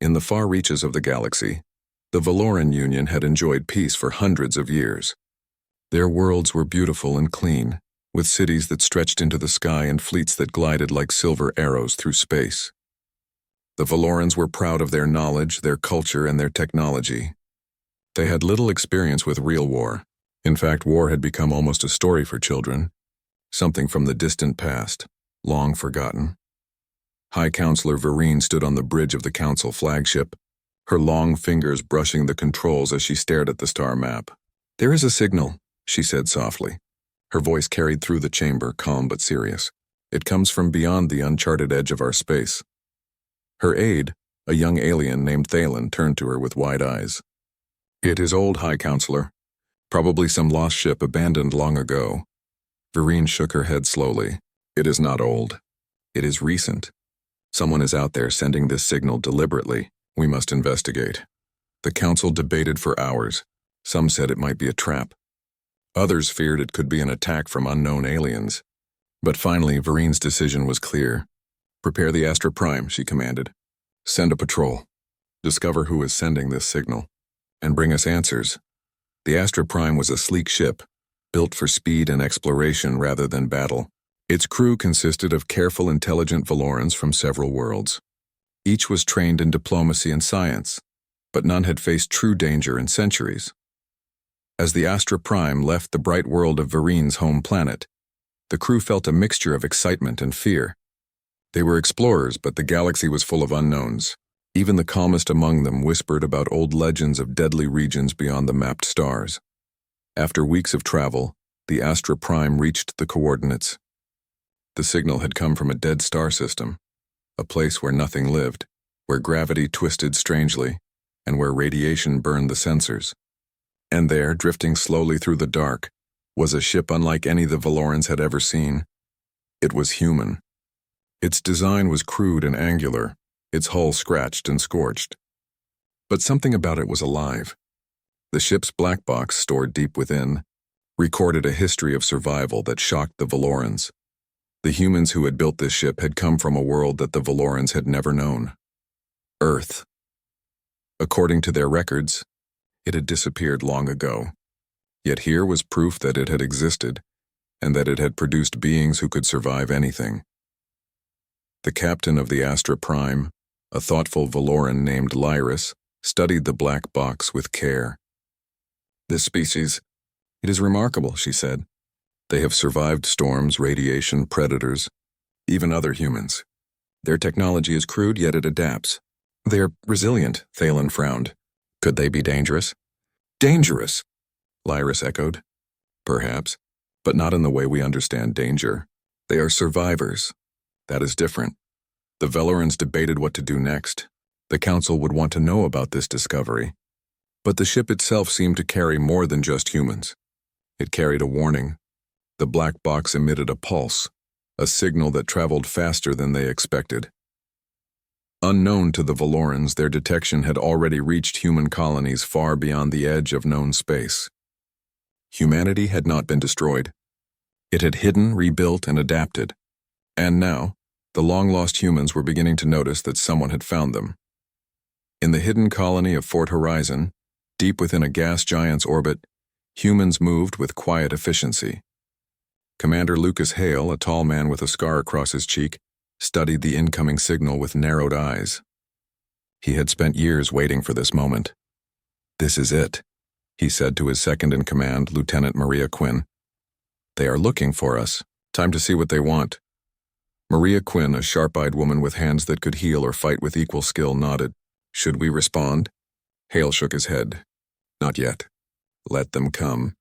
In the far reaches of the galaxy, the Valoran Union had enjoyed peace for hundreds of years. Their worlds were beautiful and clean, with cities that stretched into the sky and fleets that glided like silver arrows through space. The Valorans were proud of their knowledge, their culture, and their technology. They had little experience with real war. In fact, war had become almost a story for children, something from the distant past, long forgotten. High Counselor Vereen stood on the bridge of the Council flagship, her long fingers brushing the controls as she stared at the star map. "There is a signal," she said softly. Her voice carried through the chamber, calm but serious. "It comes from beyond the uncharted edge of our space." Her aide, a young alien named Thalen, turned to her with wide eyes. "It is old, High Counselor. Probably some lost ship abandoned long ago." Vereen shook her head slowly. "It is not old. It is recent. Someone is out there sending this signal deliberately. We must investigate." The council debated for hours. Some said it might be a trap. Others feared it could be an attack from unknown aliens. But finally, Vereen's decision was clear. "Prepare the Astra Prime," she commanded. "Send a patrol. Discover who is sending this signal. And bring us answers." The Astra Prime was a sleek ship, built for speed and exploration rather than battle. Its crew consisted of careful, intelligent Valorans from several worlds. Each was trained in diplomacy and science, but none had faced true danger in centuries. As the Astra Prime left the bright world of Vereen's home planet, the crew felt a mixture of excitement and fear. They were explorers, but the galaxy was full of unknowns. Even the calmest among them whispered about old legends of deadly regions beyond the mapped stars. After weeks of travel, the Astra Prime reached the coordinates. The signal had come from a dead star system, a place where nothing lived, where gravity twisted strangely, and where radiation burned the sensors. And there, drifting slowly through the dark, was a ship unlike any the Valorans had ever seen. It was human. Its design was crude and angular, its hull scratched and scorched. But something about it was alive. The ship's black box, stored deep within, recorded a history of survival that shocked the Valorans. The humans who had built this ship had come from a world that the Valorans had never known. Earth. According to their records, it had disappeared long ago. Yet here was proof that it had existed, and that it had produced beings who could survive anything. The captain of the Astra Prime, a thoughtful Valoran named Lyris, studied the black box with care. "This species, it is remarkable," she said. "They have survived storms, radiation, predators, even other humans. Their technology is crude, yet it adapts. They're resilient," Thalen frowned. "Could they be dangerous?" "Dangerous," Lyris echoed. "Perhaps, but not in the way we understand danger. They are survivors. That is different." The Valorans debated what to do next. The Council would want to know about this discovery. But the ship itself seemed to carry more than just humans. It carried a warning. The black box emitted a pulse, a signal that traveled faster than they expected. Unknown to the Valorans, their detection had already reached human colonies far beyond the edge of known space. Humanity had not been destroyed. It had hidden, rebuilt, and adapted. And now, the long-lost humans were beginning to notice that someone had found them. In the hidden colony of Fort Horizon, deep within a gas giant's orbit, humans moved with quiet efficiency. Commander Lucas Hale, a tall man with a scar across his cheek, studied the incoming signal with narrowed eyes. He had spent years waiting for this moment. "This is it," he said to his second-in-command, Lieutenant Maria Quinn. "They are looking for us. Time to see what they want." Maria Quinn, a sharp-eyed woman with hands that could heal or fight with equal skill, nodded. "Should we respond?" Hale shook his head. "Not yet. Let them come.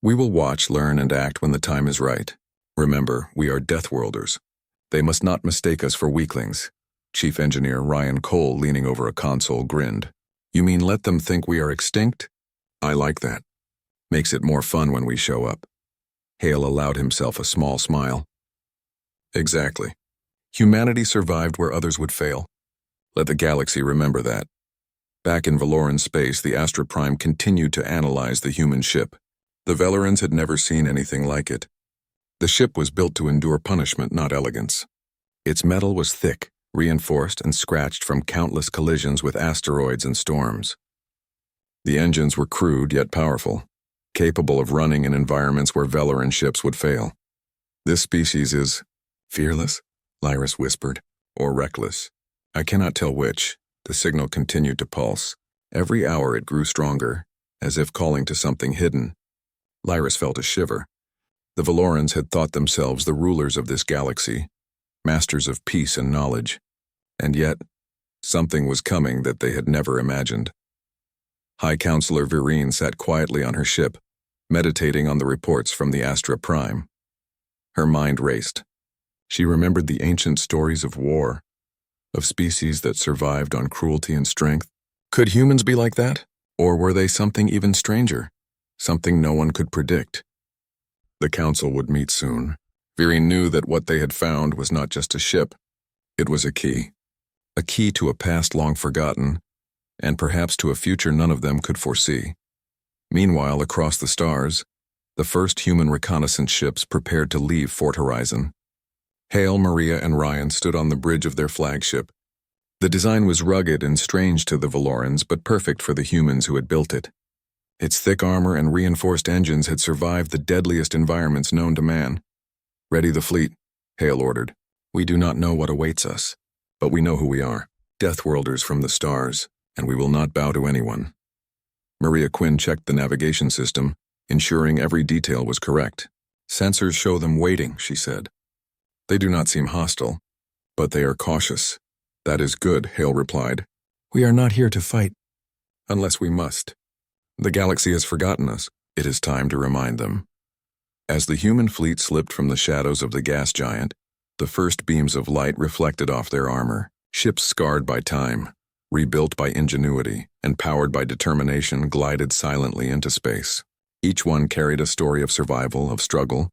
We will watch, learn, and act when the time is right. Remember, we are Deathworlders. They must not mistake us for weaklings." Chief Engineer Ryan Cole, leaning over a console, grinned. "You mean let them think we are extinct? I like that. Makes it more fun when we show up." Hale allowed himself a small smile. "Exactly. Humanity survived where others would fail. Let the galaxy remember that." Back in Valoran space, the Astra Prime continued to analyze the human ship. The Valorans had never seen anything like it. The ship was built to endure punishment, not elegance. Its metal was thick, reinforced and scratched from countless collisions with asteroids and storms. The engines were crude yet powerful, capable of running in environments where Valoran ships would fail. This species is fearless, Lyris whispered, or reckless. I cannot tell which. The signal continued to pulse. Every hour it grew stronger, as if calling to something hidden. Lyris felt a shiver. The Valorans had thought themselves the rulers of this galaxy, masters of peace and knowledge. And yet, something was coming that they had never imagined. High Counselor Virene sat quietly on her ship, meditating on the reports from the Astra Prime. Her mind raced. She remembered the ancient stories of war, of species that survived on cruelty and strength. Could humans be like that? Or were they something even stranger? Something no one could predict? The council would meet soon. Virene knew that what they had found was not just a ship. It was a key to a past long forgotten, and perhaps to a future none of them could foresee. Meanwhile, across the stars, the first human reconnaissance ships prepared to leave Fort Horizon. Hale, Maria, and Ryan stood on the bridge of their flagship. The design was rugged and strange to the Valorans, but perfect for the humans who had built it. Its thick armor and reinforced engines had survived the deadliest environments known to man. Ready the fleet, Hale ordered. We do not know what awaits us, but we know who we are. Deathworlders from the stars, and we will not bow to anyone. Maria Quinn checked the navigation system, ensuring every detail was correct. Sensors show them waiting, she said. They do not seem hostile, but they are cautious. That is good, Hale replied. We are not here to fight, unless we must. The galaxy has forgotten us. It is time to remind them. As the human fleet slipped from the shadows of the gas giant, the first beams of light reflected off their armor. Ships scarred by time, rebuilt by ingenuity, and powered by determination glided silently into space. Each one carried a story of survival, of struggle,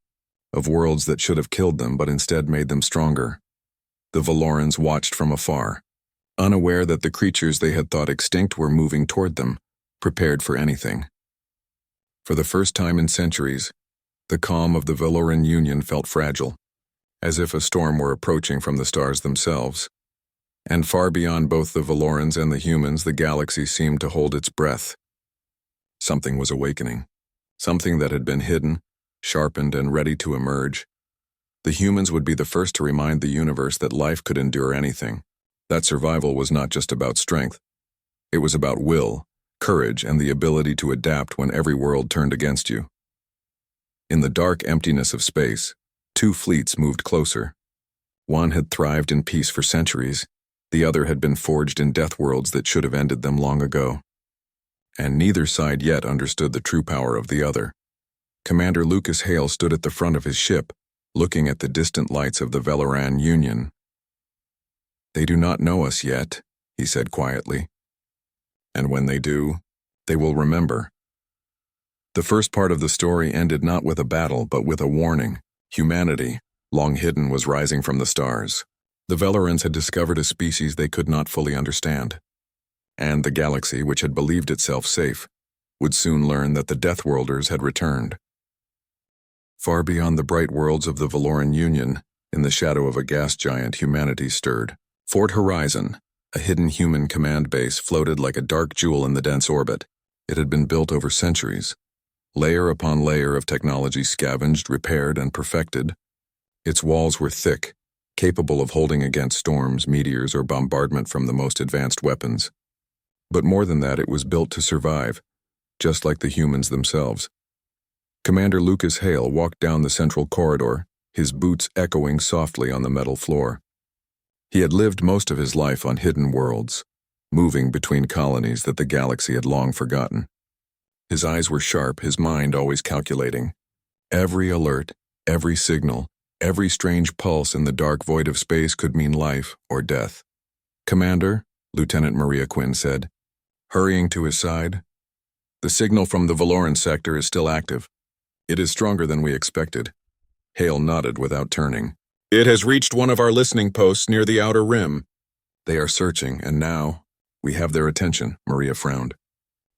of worlds that should have killed them but instead made them stronger. The Valorans watched from afar, unaware that the creatures they had thought extinct were moving toward them, prepared for anything. For the first time in centuries, the calm of the Valoran Union felt fragile, as if a storm were approaching from the stars themselves. And far beyond both the Valorans and the humans, the galaxy seemed to hold its breath. Something was awakening, something that had been hidden, sharpened, and ready to emerge. The humans would be the first to remind the universe that life could endure anything, that survival was not just about strength. It was about will, courage, and the ability to adapt when every world turned against you. In the dark emptiness of space, two fleets moved closer. One had thrived in peace for centuries, the other had been forged in death worlds that should have ended them long ago. And neither side yet understood the true power of the other. Commander Lucas Hale stood at the front of his ship, looking at the distant lights of the Valoran Union. They do not know us yet, he said quietly. And when they do, they will remember. The first part of the story ended not with a battle, but with a warning. Humanity, long hidden, was rising from the stars. The Valorans had discovered a species they could not fully understand. And the galaxy, which had believed itself safe, would soon learn that the Deathworlders had returned. Far beyond the bright worlds of the Valoran Union, in the shadow of a gas giant, humanity stirred. Fort Horizon, a hidden human command base, floated like a dark jewel in the dense orbit. It had been built over centuries. Layer upon layer of technology scavenged, repaired, and perfected. Its walls were thick, capable of holding against storms, meteors, or bombardment from the most advanced weapons. But more than that, it was built to survive, just like the humans themselves. Commander Lucas Hale walked down the central corridor, his boots echoing softly on the metal floor. He had lived most of his life on hidden worlds, moving between colonies that the galaxy had long forgotten. His eyes were sharp, his mind always calculating. Every alert, every signal, every strange pulse in the dark void of space could mean life or death. Commander, Lieutenant Maria Quinn said, hurrying to his side. The signal from the Valoran sector is still active. It is stronger than we expected. Hale nodded without turning. It has reached one of our listening posts near the outer rim. They are searching, and now we have their attention, Maria frowned.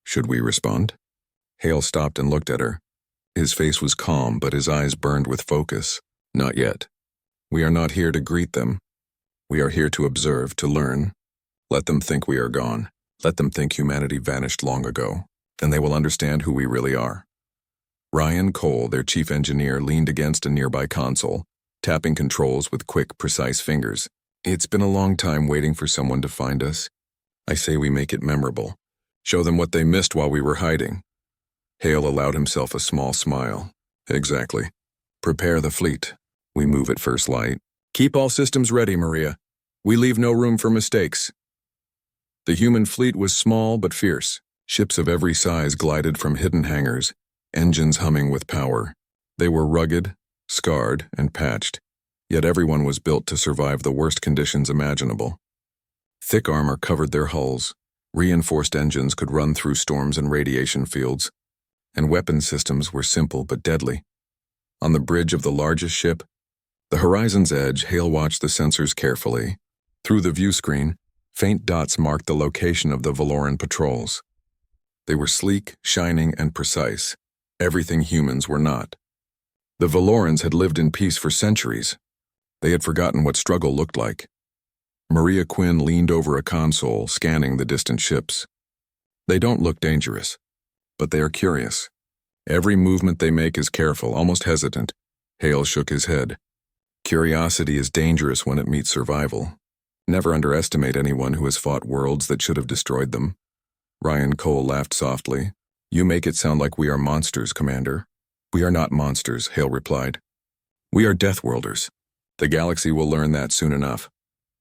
Should we respond? Hale stopped and looked at her. His face was calm, but his eyes burned with focus. Not yet. We are not here to greet them. We are here to observe, to learn. Let them think we are gone. Let them think humanity vanished long ago. Then they will understand who we really are. Ryan Cole, their chief engineer, leaned against a nearby console, tapping controls with quick, precise fingers. It's been a long time waiting for someone to find us. I say we make it memorable. Show them what they missed while we were hiding. Hale allowed himself a small smile. Exactly. Prepare the fleet. We move at first light. Keep all systems ready, Maria. We leave no room for mistakes. The human fleet was small but fierce. Ships of every size glided from hidden hangars, engines humming with power. They were rugged, scarred, and patched, yet everyone was built to survive the worst conditions imaginable. Thick armor covered their hulls, reinforced engines could run through storms and radiation fields, and weapon systems were simple but deadly. On the bridge of the largest ship, the horizon's edge, Hale watched the sensors carefully. Through the view screen, faint dots marked the location of the Valoran patrols. They were sleek, shining, and precise, everything humans were not. The Valorans had lived in peace for centuries. They had forgotten what struggle looked like. Maria Quinn leaned over a console, scanning the distant ships. They don't look dangerous, but they are curious. Every movement they make is careful, almost hesitant. Hale shook his head. Curiosity is dangerous when it meets survival. Never underestimate anyone who has fought worlds that should have destroyed them. Ryan Cole laughed softly. You make it sound like we are monsters, Commander. We are not monsters, Hale replied. We are Deathworlders. The galaxy will learn that soon enough.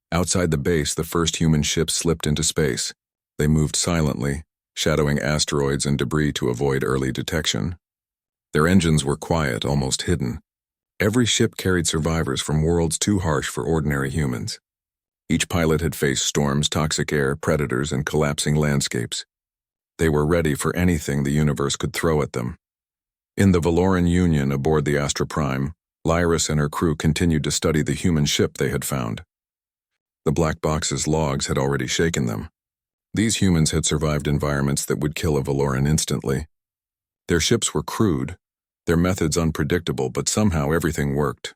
Outside the base, the first human ship slipped into space. They moved silently, shadowing asteroids and debris to avoid early detection. Their engines were quiet, almost hidden. Every ship carried survivors from worlds too harsh for ordinary humans. Each pilot had faced storms, toxic air, predators, and collapsing landscapes. They were ready for anything the universe could throw at them. In the Valoran Union aboard the Astra Prime, Lyris and her crew continued to study the human ship they had found. The black box's logs had already shaken them. These humans had survived environments that would kill a Valoran instantly. Their ships were crude, their methods unpredictable, but somehow everything worked.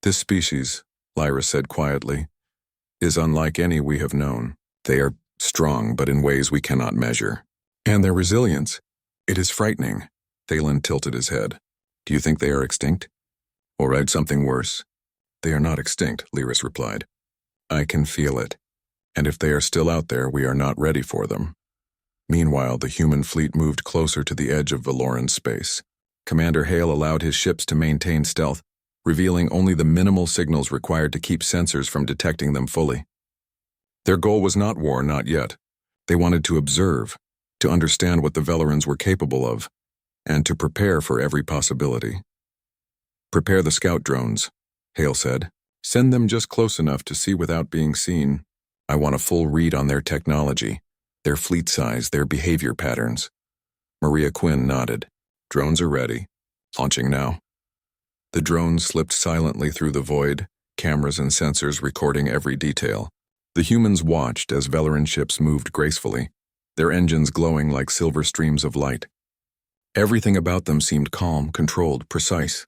This species, Lyris said quietly, is unlike any we have known. They are strong, but in ways we cannot measure. And their resilience, it is frightening. Thalen tilted his head. Do you think they are extinct? Or something worse? They are not extinct, Lyris replied. I can feel it. And if they are still out there, we are not ready for them. Meanwhile, the human fleet moved closer to the edge of Valoran space. Commander Hale allowed his ships to maintain stealth, revealing only the minimal signals required to keep sensors from detecting them fully. Their goal was not war, not yet. They wanted to observe, to understand what the Valorans were capable of, and to prepare for every possibility. Prepare the scout drones, Hale said. Send them just close enough to see without being seen. I want a full read on their technology, their fleet size, their behavior patterns. Maria Quinn nodded. Drones are ready. Launching now. The drones slipped silently through the void, cameras and sensors recording every detail. The humans watched as Valoran ships moved gracefully, their engines glowing like silver streams of light. Everything about them seemed calm, controlled, precise.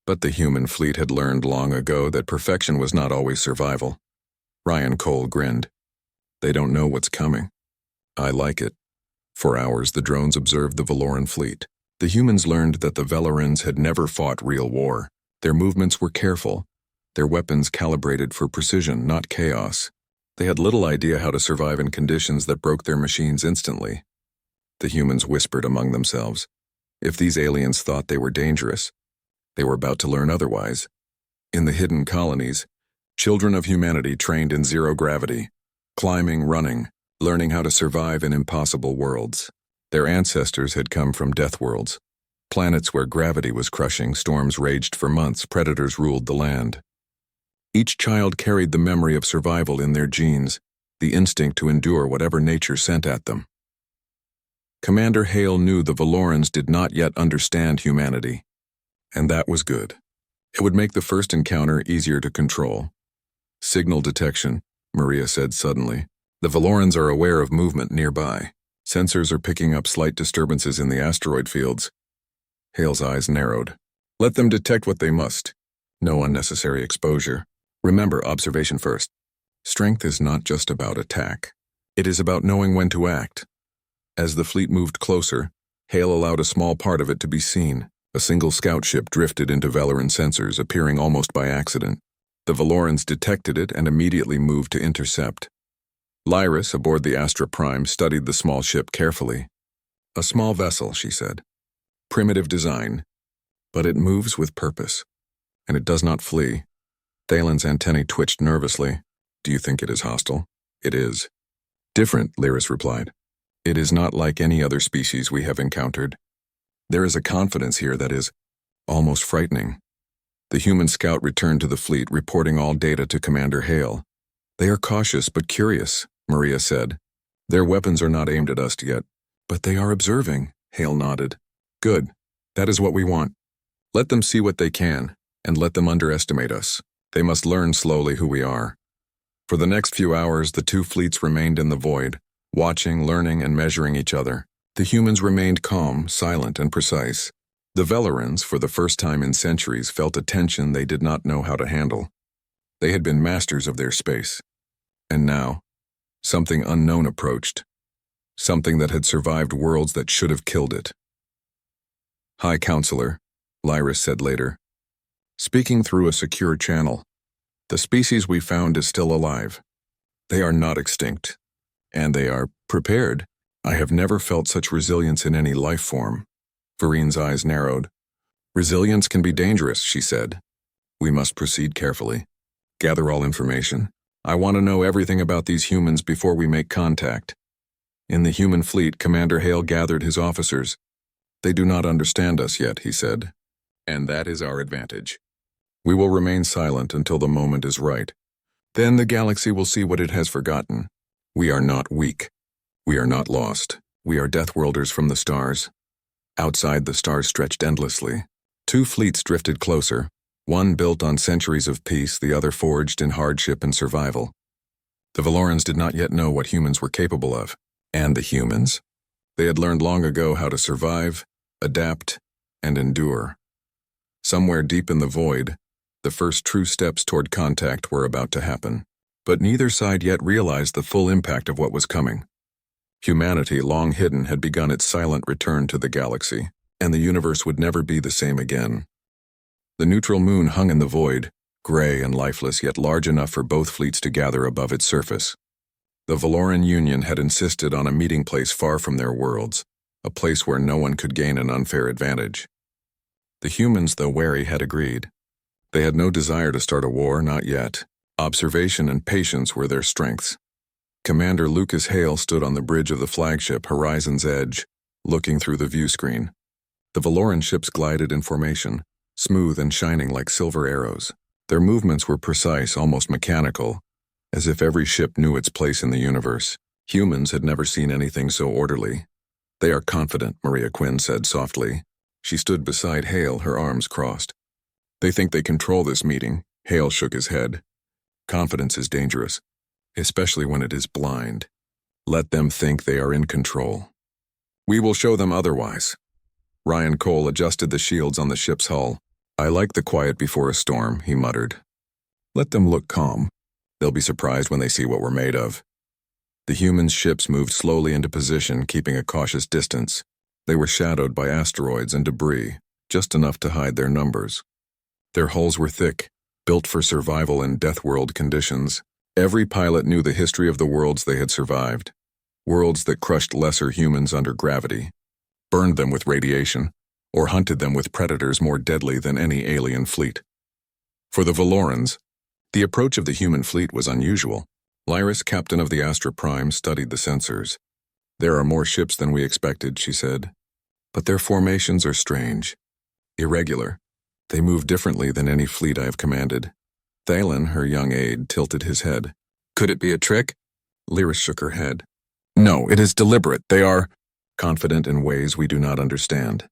But the human fleet had learned long ago that perfection was not always survival. Ryan Cole grinned. They don't know what's coming. I like it. For hours, the drones observed the Valoran fleet. The humans learned that the Valorans had never fought real war. Their movements were careful, their weapons calibrated for precision, not chaos. They had little idea how to survive in conditions that broke their machines instantly. The humans whispered among themselves. If these aliens thought they were dangerous, they were about to learn otherwise. In the hidden colonies, children of humanity trained in zero gravity, climbing, running, learning how to survive in impossible worlds. Their ancestors had come from death worlds, planets where gravity was crushing, storms raged for months, predators ruled the land. Each child carried the memory of survival in their genes, the instinct to endure whatever nature sent at them. Commander Hale knew the Valorans did not yet understand humanity. And that was good. It would make the first encounter easier to control. Signal detection, Maria said suddenly. The Valorans are aware of movement nearby. Sensors are picking up slight disturbances in the asteroid fields. Hale's eyes narrowed. Let them detect what they must. No unnecessary exposure. Remember, observation first. Strength is not just about attack. It is about knowing when to act. As the fleet moved closer, Hale allowed a small part of it to be seen. A single scout ship drifted into Valoran sensors, appearing almost by accident. The Valorans detected it and immediately moved to intercept. Lyris, aboard the Astra Prime, studied the small ship carefully. A small vessel, she said. Primitive design, but it moves with purpose. And it does not flee. Thalen's antennae twitched nervously. Do you think it is hostile? It is. Different, Lyris replied. It is not like any other species we have encountered. There is a confidence here that is almost frightening. The human scout returned to the fleet, reporting all data to Commander Hale. They are cautious but curious, Maria said. Their weapons are not aimed at us yet, but they are observing, Hale nodded. Good. That is what we want. Let them see what they can, and let them underestimate us. They must learn slowly who we are. For the next few hours, the two fleets remained in the void, watching, learning, and measuring each other. The humans remained calm, silent, and precise. The Valorans, for the first time in centuries, felt a tension they did not know how to handle. They had been masters of their space. And now, something unknown approached. Something that had survived worlds that should have killed it. High Counselor, Lyris said later. Speaking through a secure channel, the species we found is still alive. They are not extinct. And they are prepared. I have never felt such resilience in any life form. Varine's eyes narrowed. Resilience can be dangerous, she said. We must proceed carefully. Gather all information. I want to know everything about these humans before we make contact. In the human fleet, Commander Hale gathered his officers. They do not understand us yet, he said. And that is our advantage. We will remain silent until the moment is right. Then the galaxy will see what it has forgotten. We are not weak. We are not lost. We are Deathworlders from the stars. Outside, the stars stretched endlessly. Two fleets drifted closer, one built on centuries of peace, the other forged in hardship and survival. The Valorans did not yet know what humans were capable of. And the humans? They had learned long ago how to survive, adapt, and endure. Somewhere deep in the void, the first true steps toward contact were about to happen. But neither side yet realized the full impact of what was coming. Humanity, long hidden, had begun its silent return to the galaxy, and the universe would never be the same again. The neutral moon hung in the void, gray and lifeless, yet large enough for both fleets to gather above its surface. The Valoran Union had insisted on a meeting place far from their worlds, a place where no one could gain an unfair advantage. The humans, though wary, had agreed. They had no desire to start a war, not yet. Observation and patience were their strengths. Commander Lucas Hale stood on the bridge of the flagship, Horizon's Edge, looking through the view screen. The Valoran ships glided in formation, smooth and shining like silver arrows. Their movements were precise, almost mechanical, as if every ship knew its place in the universe. Humans had never seen anything so orderly. They are confident, Maria Quinn said softly. She stood beside Hale, her arms crossed. They think they control this meeting. Hale shook his head. Confidence is dangerous, especially when it is blind. Let them think they are in control. We will show them otherwise. Ryan Cole adjusted the shields on the ship's hull. I like the quiet before a storm, he muttered. Let them look calm. They'll be surprised when they see what we're made of. The humans' ships moved slowly into position, keeping a cautious distance. They were shadowed by asteroids and debris, just enough to hide their numbers. Their hulls were thick, built for survival in Deathworld conditions. Every pilot knew the history of the worlds they had survived. Worlds that crushed lesser humans under gravity, burned them with radiation, or hunted them with predators more deadly than any alien fleet. For the Valorans, the approach of the human fleet was unusual. Lyris, captain of the Astra Prime, studied the sensors. There are more ships than we expected, she said. But their formations are strange, irregular. They move differently than any fleet I have commanded. Thalen, her young aide, tilted his head. Could it be a trick? Lyris shook her head. No, it is deliberate. They are confident in ways we do not understand.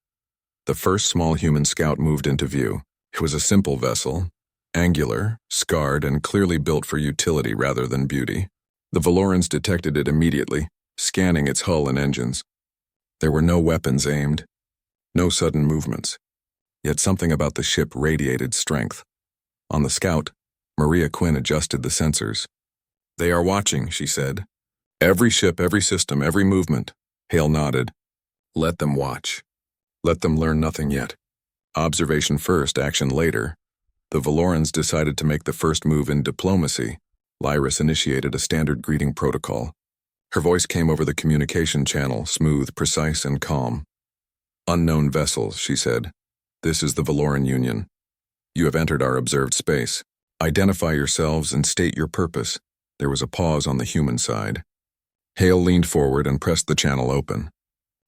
The first small human scout moved into view. It was a simple vessel, angular, scarred, and clearly built for utility rather than beauty. The Valorans detected it immediately, scanning its hull and engines. There were no weapons aimed, no sudden movements. Yet something about the ship radiated strength. On the scout, Maria Quinn adjusted the sensors. "They are watching," she said. "Every ship, every system, every movement." Hale nodded. "Let them watch. Let them learn nothing yet. Observation first, action later." The Valorans decided to make the first move in diplomacy. Lyris initiated a standard greeting protocol. Her voice came over the communication channel, smooth, precise, and calm. "Unknown vessels," she said. "This is the Valoran Union. You have entered our observed space. Identify yourselves and state your purpose." There was a pause on the human side. Hale leaned forward and pressed the channel open.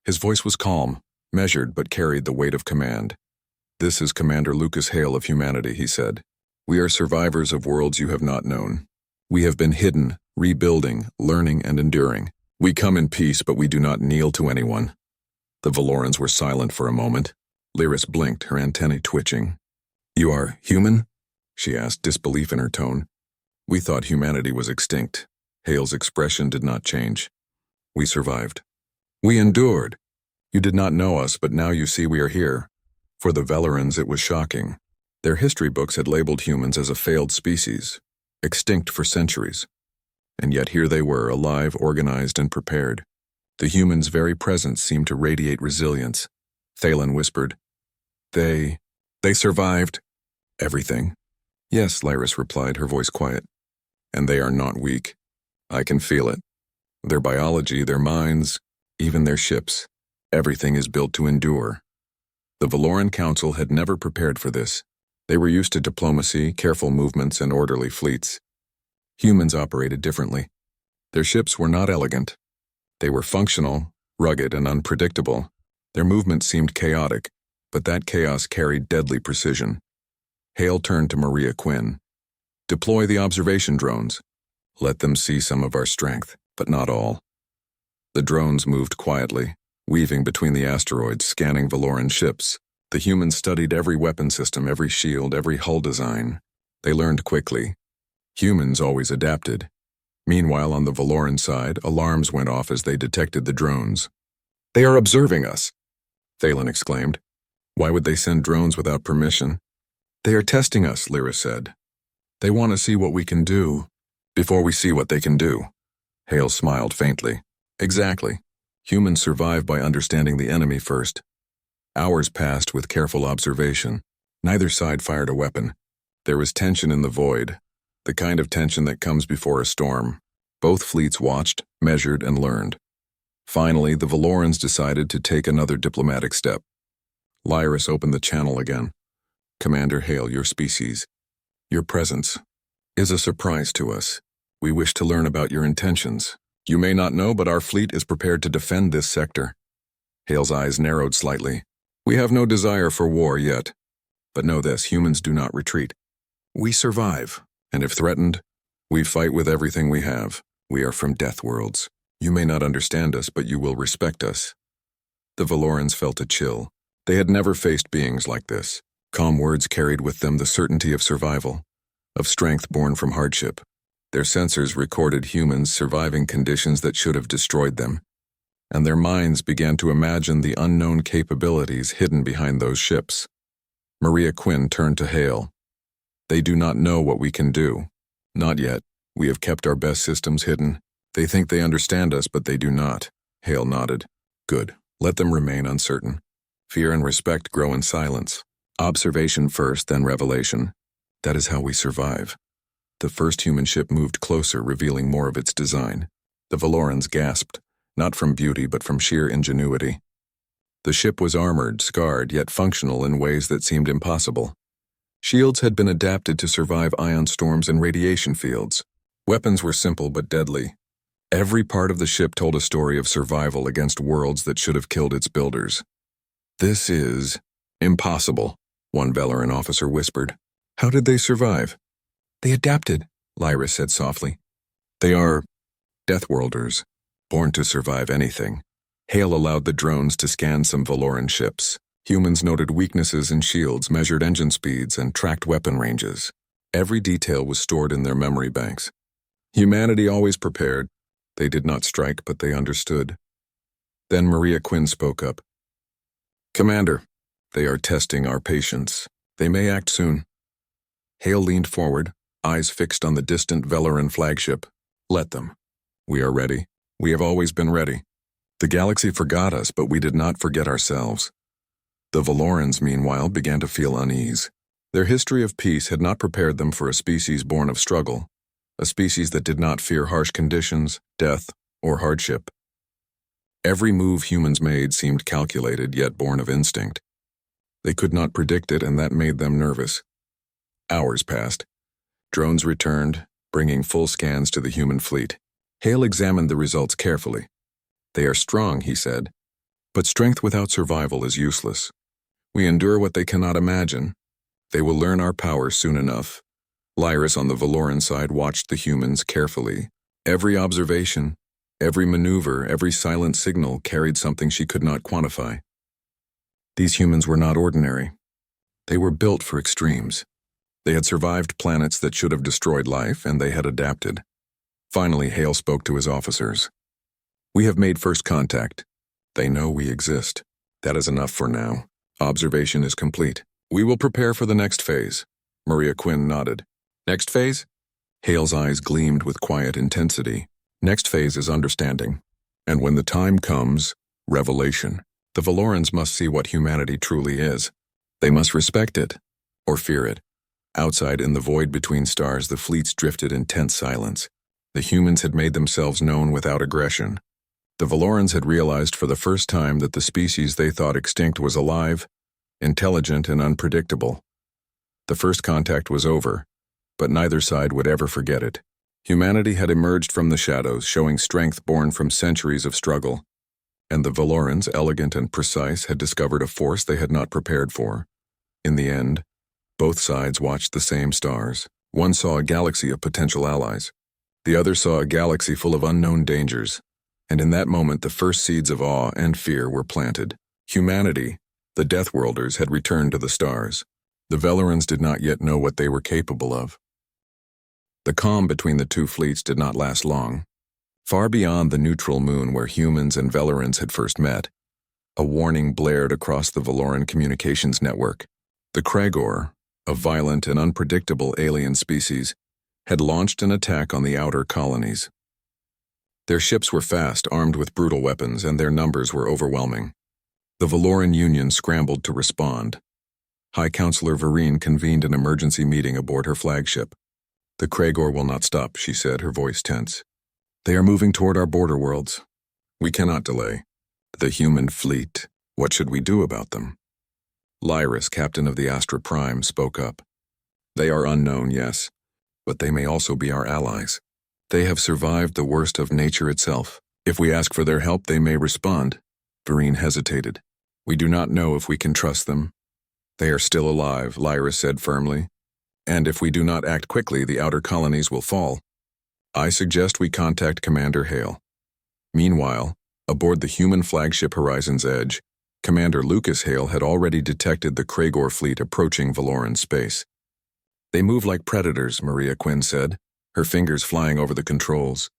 His voice was calm, measured, but carried the weight of command. "This is Commander Lucas Hale of humanity," he said. "We are survivors of worlds you have not known. We have been hidden, rebuilding, learning, and enduring. We come in peace, but we do not kneel to anyone." The Valorans were silent for a moment. Lyris blinked, her antennae twitching. "You are human?" she asked, disbelief in her tone. "We thought humanity was extinct." Hale's expression did not change. "We survived. We endured. You did not know us, but now you see we are here." For the Valorans, it was shocking. Their history books had labeled humans as a failed species, extinct for centuries. And yet here they were, alive, organized, and prepared. The humans' very presence seemed to radiate resilience. Thalen whispered, They survived." "Everything?" "Yes," Lyris replied, her voice quiet. "And they are not weak. I can feel it. Their biology, their minds, even their ships, everything is built to endure." The Valoran Council had never prepared for this. They were used to diplomacy, careful movements, and orderly fleets. Humans operated differently. Their ships were not elegant. They were functional, rugged, and unpredictable. Their movements seemed chaotic, but that chaos carried deadly precision. Hale turned to Maria Quinn. "Deploy the observation drones. Let them see some of our strength, but not all." The drones moved quietly, weaving between the asteroids, scanning Valoran ships. The humans studied every weapon system, every shield, every hull design. They learned quickly. Humans always adapted. Meanwhile, on the Valoran side, alarms went off as they detected the drones. "They are observing us," Thalen exclaimed. "Why would they send drones without permission?" "They are testing us," Lyris said. "They want to see what we can do before we see what they can do." Hale smiled faintly. "Exactly. Humans survive by understanding the enemy first." Hours passed with careful observation. Neither side fired a weapon. There was tension in the void, the kind of tension that comes before a storm. Both fleets watched, measured, and learned. Finally, the Valorans decided to take another diplomatic step. Lyris opened the channel again. "Commander Hale, your species, your presence, is a surprise to us. We wish to learn about your intentions. You may not know, but our fleet is prepared to defend this sector." Hale's eyes narrowed slightly. "We have no desire for war yet. But know this, humans do not retreat. We survive, and if threatened, we fight with everything we have. We are from death worlds. You may not understand us, but you will respect us." The Valorans felt a chill. They had never faced beings like this. Calm words carried with them the certainty of survival, of strength born from hardship. Their sensors recorded humans surviving conditions that should have destroyed them, and their minds began to imagine the unknown capabilities hidden behind those ships. Maria Quinn turned to Hale. "They do not know what we can do. Not yet. We have kept our best systems hidden. They think they understand us, but they do not." Hale nodded. "Good. Let them remain uncertain. Fear and respect grow in silence. Observation first, then revelation. That is how we survive." The first human ship moved closer, revealing more of its design. The Valorans gasped, not from beauty but from sheer ingenuity. The ship was armored, scarred, yet functional in ways that seemed impossible. Shields had been adapted to survive ion storms and radiation fields. Weapons were simple but deadly. Every part of the ship told a story of survival against worlds that should have killed its builders. "This is impossible," one Valoran officer whispered. "How did they survive?" "They adapted," Lyris said softly. "They are Deathworlders, born to survive anything." Hale allowed the drones to scan some Valoran ships. Humans noted weaknesses in shields, measured engine speeds, and tracked weapon ranges. Every detail was stored in their memory banks. Humanity always prepared. They did not strike, but they understood. Then Maria Quinn spoke up. "Commander, they are testing our patience. They may act soon." Hale leaned forward, eyes fixed on the distant Valoran flagship. Let them. We are ready. We have always been ready. The galaxy forgot us, but we did not forget ourselves. The Valorans, meanwhile, began to feel unease. Their history of peace had not prepared them for a species born of struggle, a species that did not fear harsh conditions, death, or hardship. Every move humans made seemed calculated, yet born of instinct. They could not predict it, and that made them nervous. Hours passed. Drones returned, bringing full scans to the human fleet. Hale examined the results carefully. They are strong, he said, but strength without survival is useless. We endure what they cannot imagine. They will learn our power soon enough. Lyris on the Valoran side watched the humans carefully. Every observation, every maneuver, every silent signal carried something she could not quantify. These humans were not ordinary. They were built for extremes. They had survived planets that should have destroyed life, and they had adapted. Finally, Hale spoke to his officers. We have made first contact. They know we exist. That is enough for now. Observation is complete. We will prepare for the next phase. Maria Quinn nodded. Next phase? Hale's eyes gleamed with quiet intensity. Next phase is understanding. And when the time comes, revelation. The Valorans must see what humanity truly is. They must respect it, or fear it. Outside in the void between stars, the fleets drifted in tense silence. The humans had made themselves known without aggression. The Valorans had realized for the first time that the species they thought extinct was alive, intelligent, and unpredictable. The first contact was over, but neither side would ever forget it. Humanity had emerged from the shadows, showing strength born from centuries of struggle, and the Valorans, elegant and precise, had discovered a force they had not prepared for. In the end, both sides watched the same stars. One saw a galaxy of potential allies. The other saw a galaxy full of unknown dangers. And in that moment, the first seeds of awe and fear were planted. Humanity, the Deathworlders, had returned to the stars. The Valorans did not yet know what they were capable of. The calm between the two fleets did not last long. Far beyond the neutral moon where humans and Valorans had first met, a warning blared across the Valoran communications network. The Kragor, a violent and unpredictable alien species, had launched an attack on the outer colonies. Their ships were fast, armed with brutal weapons, and their numbers were overwhelming. The Valoran Union scrambled to respond. High Counselor Vereen convened an emergency meeting aboard her flagship. The Kragor will not stop, she said, her voice tense. They are moving toward our border worlds. We cannot delay. The human fleet, what should we do about them? Lyris, captain of the Astra Prime, spoke up. They are unknown, yes, but they may also be our allies. They have survived the worst of nature itself. If we ask for their help, they may respond. Vereen hesitated. We do not know if we can trust them. They are still alive, Lyris said firmly. And if we do not act quickly, the outer colonies will fall. I suggest we contact Commander Hale. Meanwhile, aboard the human flagship Horizon's Edge, Commander Lucas Hale had already detected the Kragor fleet approaching Valoran space. They move like predators, Maria Quinn said, her fingers flying over the controls.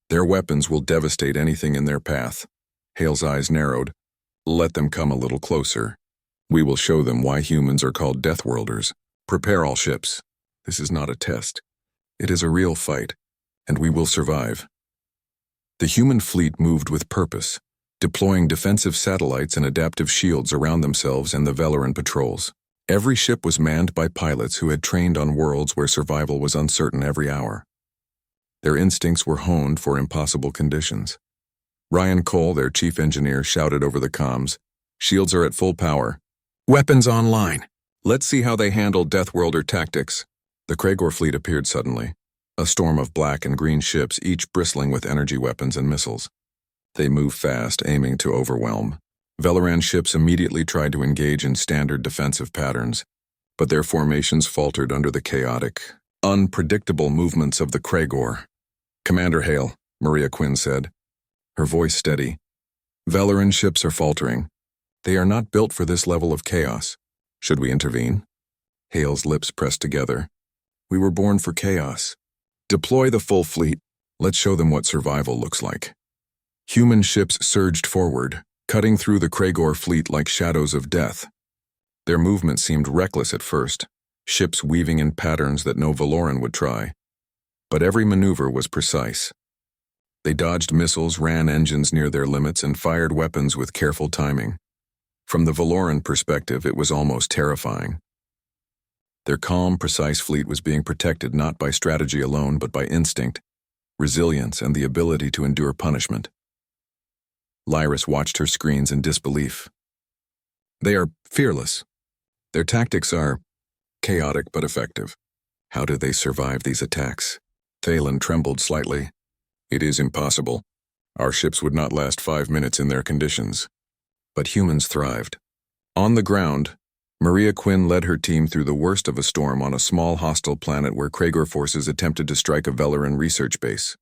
Their weapons will devastate anything in their path. Hale's eyes narrowed. Let them come a little closer. We will show them why humans are called Deathworlders. Prepare all ships. This is not a test. It is a real fight, and we will survive. The human fleet moved with purpose, deploying defensive satellites and adaptive shields around themselves and the Valoran patrols. Every ship was manned by pilots who had trained on worlds where survival was uncertain every hour. Their instincts were honed for impossible conditions. Ryan Cole, their chief engineer, shouted over the comms, "Shields are at full power. Weapons online. Let's see how they handle Deathworlder tactics." The Kragor fleet appeared suddenly, a storm of black and green ships, each bristling with energy weapons and missiles. They moved fast, aiming to overwhelm. Valoran ships immediately tried to engage in standard defensive patterns, but their formations faltered under the chaotic, unpredictable movements of the Kragor. "Commander Hale," Maria Quinn said, her voice steady. "Valoran ships are faltering. They are not built for this level of chaos. Should we intervene?" Hale's lips pressed together. "We were born for chaos. Deploy the full fleet. Let's show them what survival looks like." Human ships surged forward, cutting through the Kragor fleet like shadows of death. Their movement seemed reckless at first, ships weaving in patterns that no Valoran would try. But every maneuver was precise. They dodged missiles, ran engines near their limits, and fired weapons with careful timing. From the Valoran perspective, it was almost terrifying. Their calm, precise fleet was being protected not by strategy alone, but by instinct, resilience, and the ability to endure punishment. Lyris watched her screens in disbelief. They are fearless. Their tactics are chaotic but effective. How do they survive these attacks? Thalen trembled slightly. It is impossible. Our ships would not last 5 minutes in their conditions. But humans thrived. On the ground, Maria Quinn led her team through the worst of a storm on a small hostile planet where Kraegor forces attempted to strike a Valoran research base.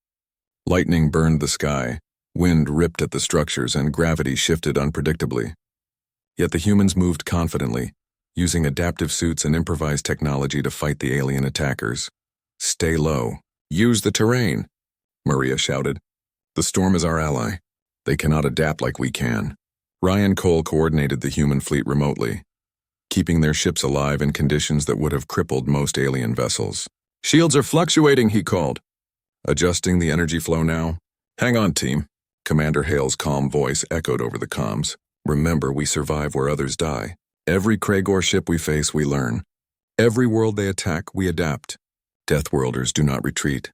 Lightning burned the sky, wind ripped at the structures, and gravity shifted unpredictably. Yet the humans moved confidently, using adaptive suits and improvised technology to fight the alien attackers. Stay low. Use the terrain, Maria shouted. The storm is our ally. They cannot adapt like we can. Ryan Cole coordinated the human fleet remotely, keeping their ships alive in conditions that would have crippled most alien vessels. Shields are fluctuating, he called. Adjusting the energy flow now? Hang on, team. Commander Hale's calm voice echoed over the comms. Remember, we survive where others die. Every Kraegor ship we face, we learn. Every world they attack, we adapt. Deathworlders do not retreat.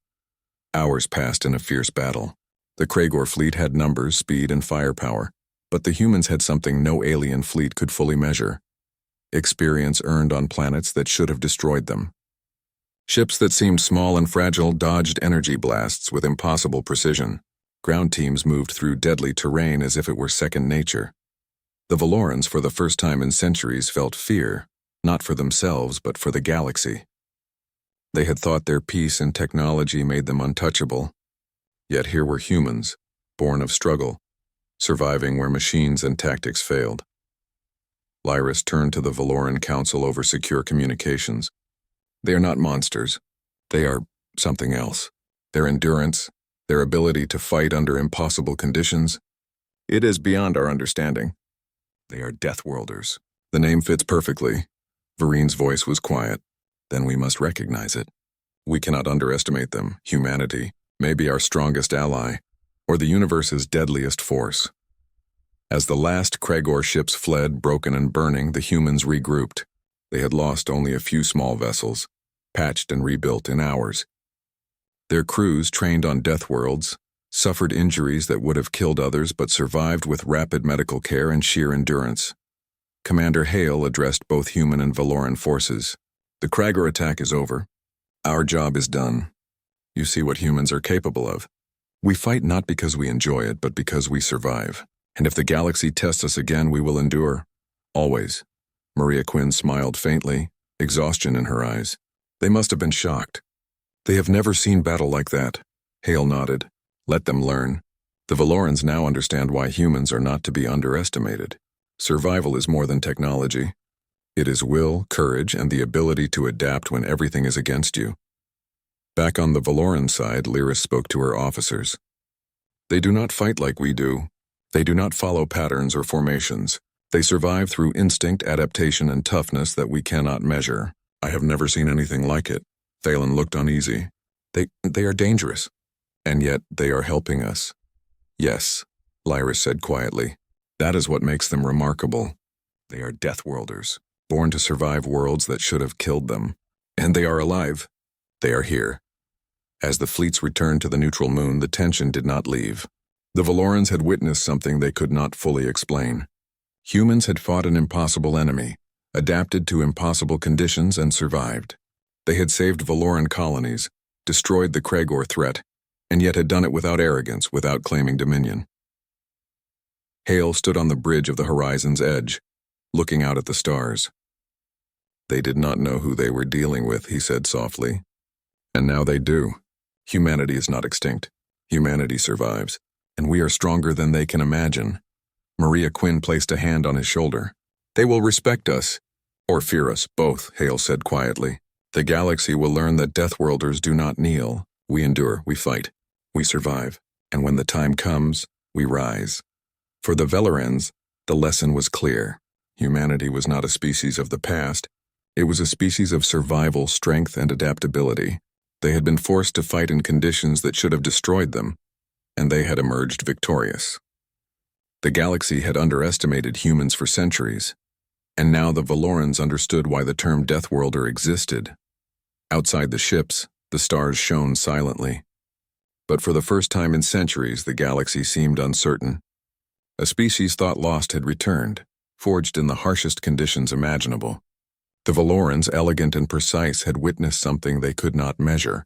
Hours passed in a fierce battle. The Kraegor fleet had numbers, speed, and firepower, but the humans had something no alien fleet could fully measure. Experience earned on planets that should have destroyed them. Ships that seemed small and fragile dodged energy blasts with impossible precision. Ground teams moved through deadly terrain as if it were second nature. The Valorans, for the first time in centuries, felt fear, not for themselves but for the galaxy. They had thought their peace and technology made them untouchable. Yet here were humans, born of struggle, surviving where machines and tactics failed. Lyris turned to the Valoran Council over secure communications. They are not monsters. They are something else. Their endurance, their ability to fight under impossible conditions, it is beyond our understanding. They are Deathworlders. The name fits perfectly. Varine's voice was quiet. Then we must recognize it. We cannot underestimate them. Humanity may be our strongest ally, or the universe's deadliest force. As the last Kraegor ships fled, broken and burning, the humans regrouped. They had lost only a few small vessels, patched and rebuilt in hours. Their crews, trained on death worlds, suffered injuries that would have killed others but survived with rapid medical care and sheer endurance. Commander Hale addressed both human and Valoran forces. The Kraegor attack is over. Our job is done. You see what humans are capable of. We fight not because we enjoy it, but because we survive. And if the galaxy tests us again, we will endure. Always. Maria Quinn smiled faintly, exhaustion in her eyes. They must have been shocked. They have never seen battle like that. Hale nodded. Let them learn. The Valorans now understand why humans are not to be underestimated. Survival is more than technology. It is will, courage, and the ability to adapt when everything is against you. Back on the Valoran side, Lyris spoke to her officers. They do not fight like we do. They do not follow patterns or formations. They survive through instinct, adaptation, and toughness that we cannot measure. I have never seen anything like it. Thalen looked uneasy. They are dangerous. And yet they are helping us. Yes, Lyris said quietly. That is what makes them remarkable. They are Deathworlders, born to survive worlds that should have killed them. And they are alive. They are here. As the fleets returned to the neutral moon, the tension did not leave. The Valorans had witnessed something they could not fully explain. Humans had fought an impossible enemy, adapted to impossible conditions, and survived. They had saved Valoran colonies, destroyed the Kraegor threat, and yet had done it without arrogance, without claiming dominion. Hale stood on the bridge of the horizon's edge, looking out at the stars. They did not know who they were dealing with, he said softly. And now they do. Humanity is not extinct. Humanity survives, and we are stronger than they can imagine. Maria Quinn placed a hand on his shoulder. They will respect us, or fear us, both, Hale said quietly. The galaxy will learn that Deathworlders do not kneel. We endure, we fight, we survive, and when the time comes, we rise. For the Valorans, the lesson was clear. Humanity was not a species of the past, It was a species of survival, strength, and adaptability. They had been forced to fight in conditions that should have destroyed them, and they had emerged victorious. The galaxy had underestimated humans for centuries, and now the Valorans understood why the term Deathworlder existed. Outside the ships, the stars shone silently. But for the first time in centuries, the galaxy seemed uncertain. A species thought lost had returned, forged in the harshest conditions imaginable. The Valorans, elegant and precise, had witnessed something they could not measure.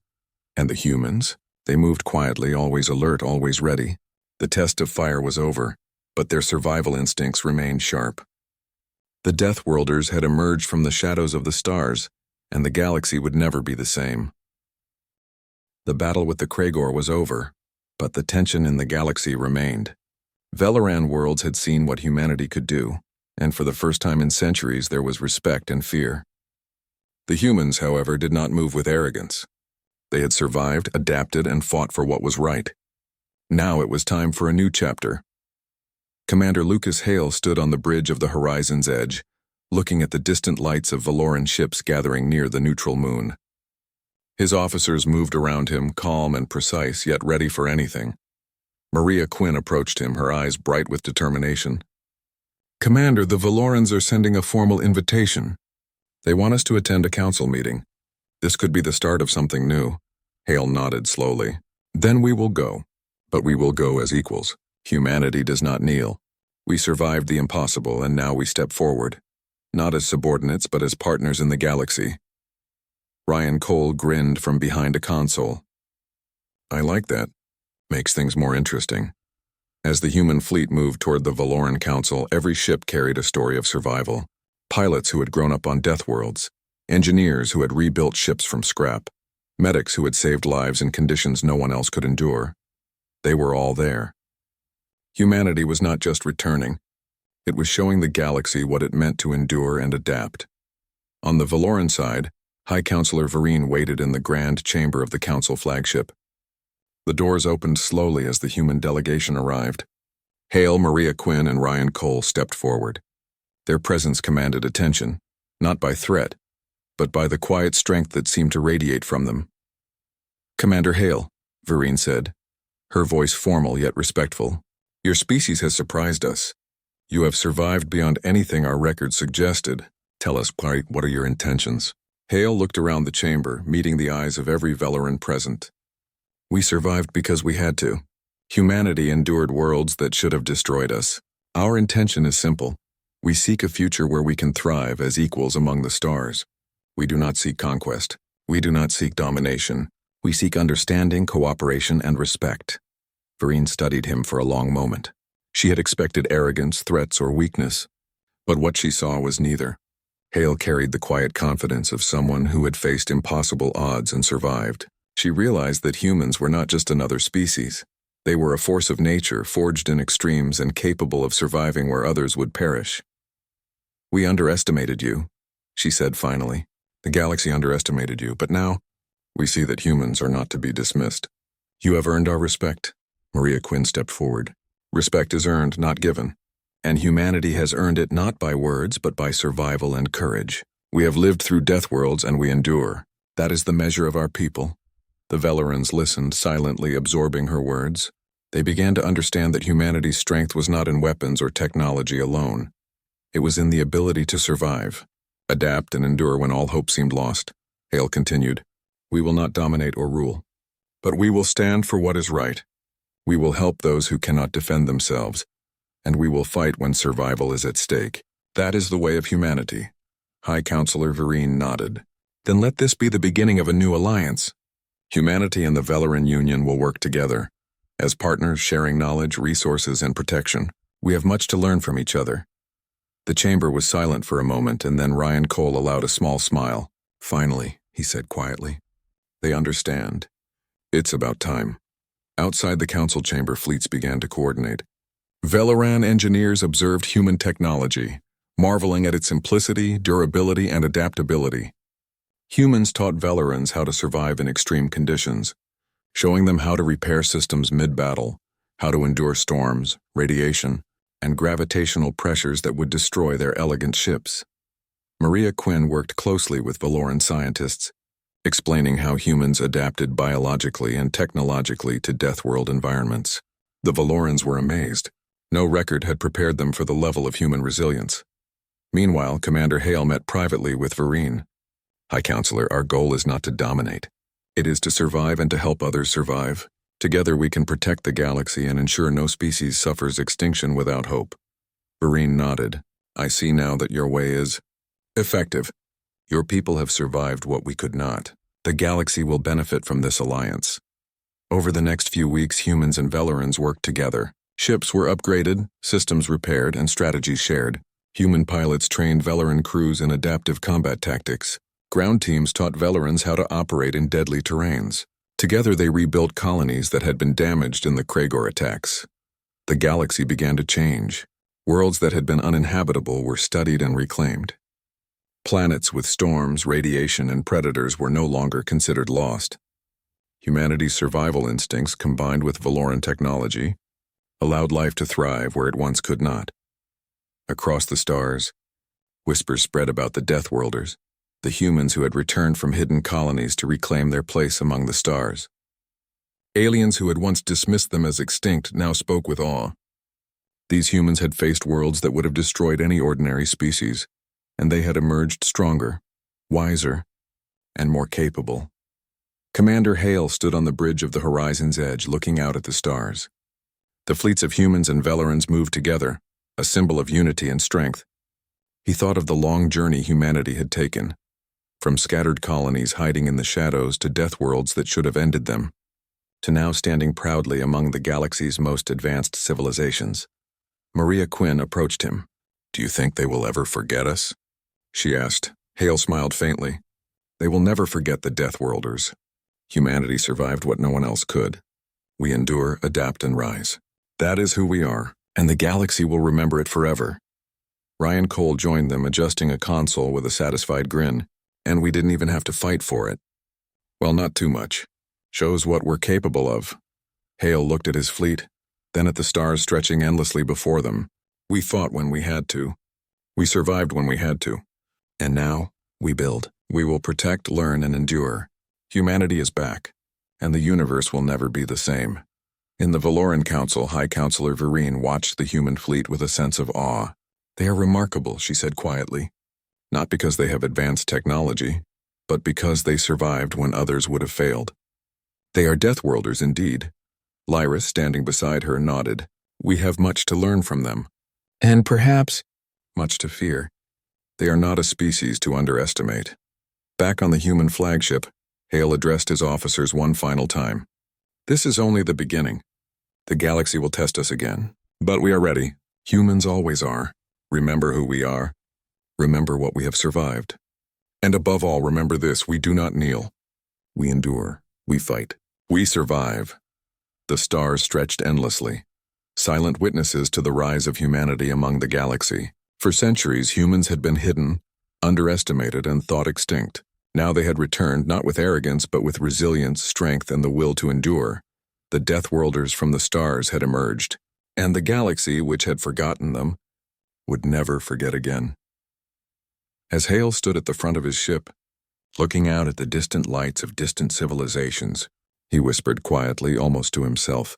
And the humans? They moved quietly, always alert, always ready. The test of fire was over, but their survival instincts remained sharp. The Deathworlders had emerged from the shadows of the stars, and the galaxy would never be the same. The battle with the Kragor was over, but the tension in the galaxy remained. Valoran worlds had seen what humanity could do, and for the first time in centuries there was respect and fear. The humans, however, did not move with arrogance. They had survived, adapted, and fought for what was right. Now it was time for a new chapter. Commander Lucas Hale stood on the bridge of the horizon's edge, looking at the distant lights of Valoran ships gathering near the neutral moon. His officers moved around him, calm and precise, yet ready for anything. Maria Quinn approached him, her eyes bright with determination. "Commander, the Valorans are sending a formal invitation. They want us to attend a council meeting. This could be the start of something new." Hale nodded slowly. "Then we will go. But we will go as equals. Humanity does not kneel. We survived the impossible, and now we step forward. Not as subordinates, but as partners in the galaxy." Ryan Cole grinned from behind a console. "I like that. Makes things more interesting." As the human fleet moved toward the Valoran Council, every ship carried a story of survival. Pilots who had grown up on death worlds, engineers who had rebuilt ships from scrap, medics who had saved lives in conditions no one else could endure. They were all there. Humanity was not just returning. It was showing the galaxy what it meant to endure and adapt. On the Valoran side, High Counselor Vereen waited in the grand chamber of the Council flagship. The doors opened slowly as the human delegation arrived. Hale, Maria Quinn, and Ryan Cole stepped forward. Their presence commanded attention, not by threat, but by the quiet strength that seemed to radiate from them. "Commander Hale," Vereen said, her voice formal yet respectful, "your species has surprised us. You have survived beyond anything our records suggested. Tell us, what are your intentions?" Hale looked around the chamber, meeting the eyes of every Valoran present. "We survived because we had to. Humanity endured worlds that should have destroyed us. Our intention is simple. We seek a future where we can thrive as equals among the stars. We do not seek conquest. We do not seek domination. We seek understanding, cooperation, and respect." Vereen studied him for a long moment. She had expected arrogance, threats, or weakness, but what she saw was neither. Hale carried the quiet confidence of someone who had faced impossible odds and survived. She realized that humans were not just another species. They were a force of nature, forged in extremes and capable of surviving where others would perish. "We underestimated you," she said finally. "The galaxy underestimated you, but now we see that humans are not to be dismissed. You have earned our respect." Maria Quinn stepped forward. "Respect is earned, not given. And humanity has earned it not by words, but by survival and courage. We have lived through death worlds and we endure. That is the measure of our people." The Valorans listened, silently absorbing her words. They began to understand that humanity's strength was not in weapons or technology alone. It was in the ability to survive, adapt, and endure when all hope seemed lost. Hale continued, "We will not dominate or rule, but we will stand for what is right. We will help those who cannot defend themselves, and we will fight when survival is at stake. That is the way of humanity." High Counselor Vereen nodded. "Then let this be the beginning of a new alliance. Humanity and the Valoran Union will work together. As partners, sharing knowledge, resources, and protection. We have much to learn from each other." The chamber was silent for a moment, and then Ryan Cole allowed a small smile. "Finally," he said quietly. "They understand. It's about time." Outside the council chamber, fleets began to coordinate. Valoran engineers observed human technology, marveling at its simplicity, durability, and adaptability. Humans taught Valorans how to survive in extreme conditions, showing them how to repair systems mid-battle, how to endure storms, radiation, and gravitational pressures that would destroy their elegant ships. Maria Quinn worked closely with Valoran scientists, explaining how humans adapted biologically and technologically to Deathworld environments. The Valorans were amazed. No record had prepared them for the level of human resilience. Meanwhile, Commander Hale met privately with Vereen. High Counselor, our goal is not to dominate. It is to survive and to help others survive. Together we can protect the galaxy and ensure no species suffers extinction without hope. Vereen nodded. I see now that your way is effective. Your people have survived what we could not. The galaxy will benefit from this alliance. Over the next few weeks, humans and Valorans worked together. Ships were upgraded, systems repaired, and strategies shared. Human pilots trained Valoran crews in adaptive combat tactics. Ground teams taught Valorans how to operate in deadly terrains. Together they rebuilt colonies that had been damaged in the Kragor attacks. The galaxy began to change. Worlds that had been uninhabitable were studied and reclaimed. Planets with storms, radiation, and predators were no longer considered lost. Humanity's survival instincts, combined with Valoran technology, allowed life to thrive where it once could not. Across the stars, whispers spread about the Deathworlders, the humans who had returned from hidden colonies to reclaim their place among the stars. Aliens who had once dismissed them as extinct now spoke with awe. These humans had faced worlds that would have destroyed any ordinary species, and they had emerged stronger, wiser, and more capable. Commander Hale stood on the bridge of the horizon's edge, looking out at the stars. The fleets of humans and Valorans moved together, a symbol of unity and strength. He thought of the long journey humanity had taken, from scattered colonies hiding in the shadows to Deathworlds that should have ended them, to now standing proudly among the galaxy's most advanced civilizations. Maria Quinn approached him. Do you think they will ever forget us? She asked. Hale smiled faintly. They will never forget the Deathworlders. Humanity survived what no one else could. We endure, adapt, and rise. That is who we are, and the galaxy will remember it forever. Ryan Cole joined them, adjusting a console with a satisfied grin, and we didn't even have to fight for it. Well, not too much. Shows what we're capable of. Hale looked at his fleet, then at the stars stretching endlessly before them. We fought when we had to. We survived when we had to. And now, we build. We will protect, learn, and endure. Humanity is back, and the universe will never be the same. In the Valoran Council, High Counselor Vereen watched the human fleet with a sense of awe. They are remarkable, she said quietly. Not because they have advanced technology, but because they survived when others would have failed. They are Deathworlders indeed. Lyris, standing beside her, nodded. We have much to learn from them. And perhaps much to fear. They are not a species to underestimate. Back on the human flagship, Hale addressed his officers one final time. This is only the beginning. The galaxy will test us again. But we are ready. Humans always are. Remember who we are. Remember what we have survived. And above all, remember this, we do not kneel. We endure. We fight. We survive. The stars stretched endlessly, silent witnesses to the rise of humanity among the galaxy. For centuries, humans had been hidden, underestimated, and thought extinct. Now they had returned, not with arrogance, but with resilience, strength, and the will to endure. The Deathworlders from the stars had emerged, and the galaxy, which had forgotten them, would never forget again. As Hale stood at the front of his ship, looking out at the distant lights of distant civilizations, he whispered quietly, almost to himself.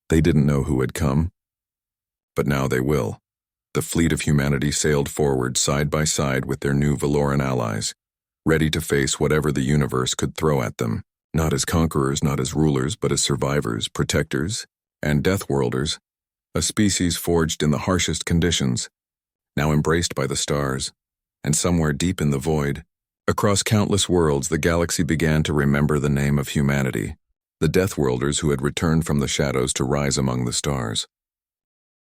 They didn't know who had come, but now they will. The fleet of humanity sailed forward side by side with their new Valoran allies, ready to face whatever the universe could throw at them, not as conquerors, not as rulers, but as survivors, protectors, and Deathworlders, a species forged in the harshest conditions, now embraced by the stars, and somewhere deep in the void, across countless worlds, the galaxy began to remember the name of humanity, the Deathworlders who had returned from the shadows to rise among the stars.